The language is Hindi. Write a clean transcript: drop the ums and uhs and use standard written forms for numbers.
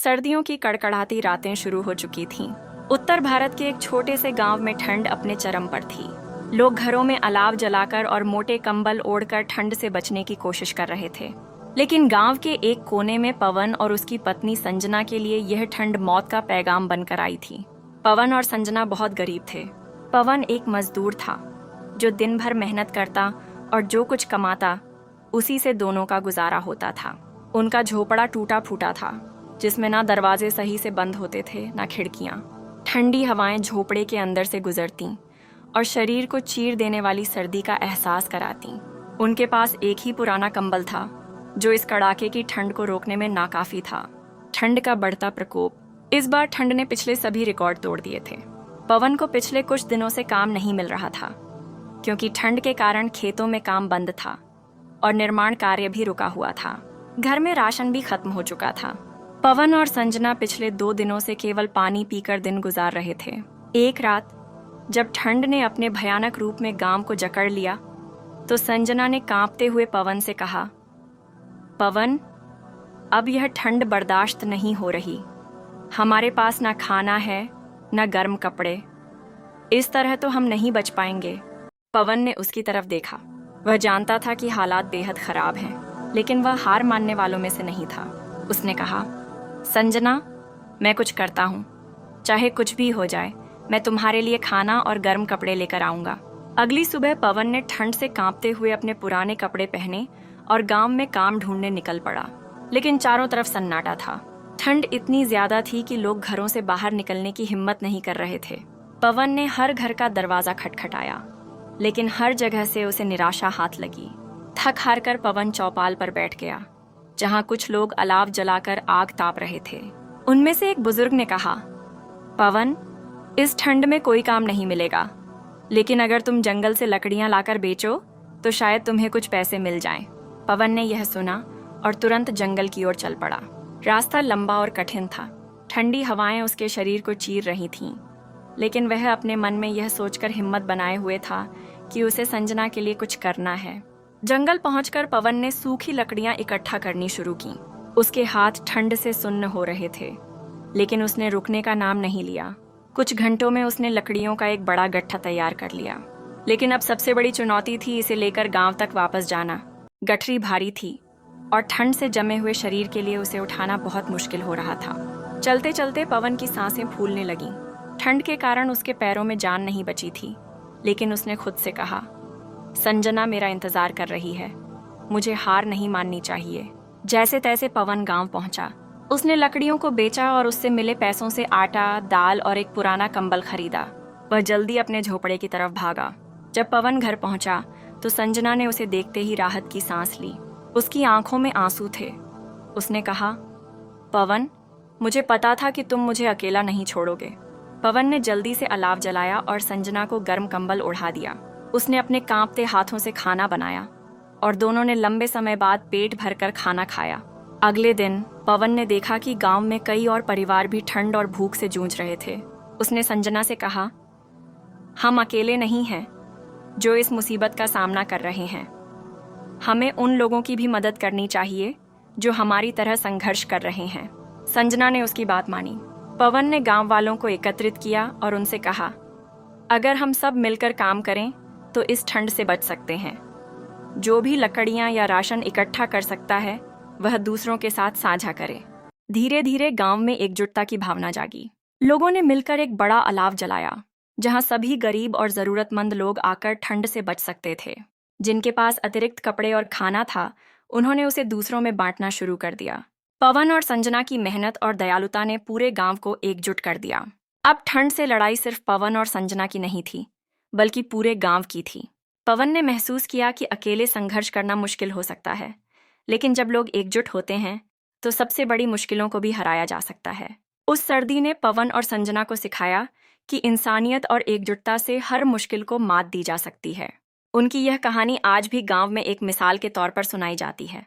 सर्दियों की कड़कड़ाती रातें शुरू हो चुकी थीं। उत्तर भारत के एक छोटे से गांव में ठंड अपने चरम पर थी। लोग घरों में अलाव जलाकर और मोटे कंबल ओढ़कर ठंड से बचने की कोशिश कर रहे थे। लेकिन गांव के एक कोने में पवन और उसकी पत्नी संजना के लिए यह ठंड मौत का पैगाम बनकर आई थी। पवन और संजना बहुत गरीब थे। पवन एक मजदूर था जो दिन भर मेहनत करता और जो कुछ कमाता उसी से दोनों का गुजारा होता था। उनका झोपड़ा टूटा फूटा था, जिसमें ना दरवाजे सही से बंद होते थे ना खिड़कियां। ठंडी हवाएं झोपड़े के अंदर से गुजरती और शरीर को चीर देने वाली सर्दी का एहसास कराती। उनके पास एक ही पुराना कंबल था जो इस कड़ाके की ठंड को रोकने में नाकाफी था। ठंड का बढ़ता प्रकोप। इस बार ठंड ने पिछले सभी रिकॉर्ड तोड़ दिए थे। पवन को पिछले कुछ दिनों से काम नहीं मिल रहा था, क्योंकि ठंड के कारण खेतों में काम बंद था और निर्माण कार्य भी रुका हुआ था। घर में राशन भी खत्म हो चुका था। पवन और संजना पिछले 2 दिनों से केवल पानी पीकर दिन गुजार रहे थे। एक रात जब ठंड ने अपने भयानक रूप में गांव को जकड़ लिया, तो संजना ने कांपते हुए पवन से कहा, पवन, अब यह ठंड बर्दाश्त नहीं हो रही। हमारे पास ना खाना है ना गर्म कपड़े। इस तरह तो हम नहीं बच पाएंगे। पवन ने उसकी तरफ देखा। वह जानता था कि हालात बेहद खराब हैं, लेकिन वह हार मानने वालों में से नहीं था। उसने कहा, संजना, मैं कुछ करता हूँ। चाहे कुछ भी हो जाए, मैं तुम्हारे लिए खाना और गर्म कपड़े लेकर आऊँगा। अगली सुबह पवन ने ठंड से कांपते हुए अपने पुराने कपड़े पहने और गांव में काम ढूंढने निकल पड़ा। लेकिन चारों तरफ सन्नाटा था। ठंड इतनी ज्यादा थी कि लोग घरों से बाहर निकलने की हिम्मत नहीं कर रहे थे। पवन ने हर घर का दरवाजा खटखटाया, लेकिन हर जगह से उसे निराशा हाथ लगी। थक हार कर पवन चौपाल पर बैठ गया, जहां कुछ लोग अलाव जलाकर आग ताप रहे थे। उनमें से एक बुजुर्ग ने कहा, पवन, इस ठंड में कोई काम नहीं मिलेगा, लेकिन अगर तुम जंगल से लकड़ियां लाकर बेचो तो शायद तुम्हें कुछ पैसे मिल जाएं। पवन ने यह सुना और तुरंत जंगल की ओर चल पड़ा। रास्ता लंबा और कठिन था। ठंडी हवाएं उसके शरीर को चीर रही थीं, लेकिन वह अपने मन में यह सोचकर हिम्मत बनाए हुए था कि उसे संजना के लिए कुछ करना है। जंगल पहुंचकर पवन ने सूखी लकड़ियां इकट्ठा करनी शुरू की। उसके हाथ ठंड से सुन्न हो रहे थे, लेकिन उसने रुकने का नाम नहीं लिया। कुछ घंटों में उसने लकड़ियों का एक बड़ा गट्ठा तैयार कर लिया, लेकिन अब सबसे बड़ी चुनौती थी इसे लेकर गांव तक वापस जाना। गठरी भारी थी और ठंड से जमे हुए शरीर के लिए उसे उठाना बहुत मुश्किल हो रहा था। चलते चलते पवन की सांसें फूलने लगीं। ठंड के कारण उसके पैरों में जान नहीं बची थी, लेकिन उसने खुद से कहा, संजना मेरा इंतजार कर रही है, मुझे हार नहीं माननी चाहिए। जैसे तैसे पवन गांव पहुंचा। उसने लकड़ियों को बेचा और उससे मिले पैसों से आटा, दाल और एक पुराना कंबल खरीदा। वह जल्दी अपने झोपड़े की तरफ भागा। जब पवन घर पहुंचा तो संजना ने उसे देखते ही राहत की सांस ली। उसकी आंखों में आंसू थे। उसने कहा, पवन, मुझे पता था कि तुम मुझे अकेला नहीं छोड़ोगे। पवन ने जल्दी से अलाव जलाया और संजना को गर्म कंबल ओढ़ा दिया। उसने अपने कांपते हाथों से खाना बनाया और दोनों ने लंबे समय बाद पेट भरकर खाना खाया। अगले दिन पवन ने देखा कि गांव में कई और परिवार भी ठंड और भूख से जूझ रहे थे। उसने संजना से कहा, हम अकेले नहीं हैं जो इस मुसीबत का सामना कर रहे हैं। हमें उन लोगों की भी मदद करनी चाहिए जो हमारी तरह संघर्ष कर रहे हैं। संजना ने उसकी बात मानी। पवन ने गांव वालों को एकत्रित किया और उनसे कहा, अगर हम सब मिलकर काम करें तो इस ठंड से बच सकते हैं। जो भी लकड़ियां या राशन इकट्ठा कर सकता है वह दूसरों के साथ साझा करे। धीरे धीरे गांव में एकजुटता की भावना जागी। लोगों ने मिलकर एक बड़ा अलाव जलाया, जहां सभी गरीब और जरूरतमंद लोग आकर ठंड से बच सकते थे। जिनके पास अतिरिक्त कपड़े और खाना था, उन्होंने उसे दूसरों में बांटना शुरू कर दिया। पवन और संजना की मेहनत और दयालुता ने पूरे गांव को एकजुट कर दिया। अब ठंड से लड़ाई सिर्फ पवन और संजना की नहीं थी, बल्कि पूरे गांव की थी। पवन ने महसूस किया कि अकेले संघर्ष करना मुश्किल हो सकता है, लेकिन जब लोग एकजुट होते हैं तो सबसे बड़ी मुश्किलों को भी हराया जा सकता है। उस सर्दी ने पवन और संजना को सिखाया कि इंसानियत और एकजुटता से हर मुश्किल को मात दी जा सकती है। उनकी यह कहानी आज भी गांव में एक मिसाल के तौर पर सुनाई जाती है।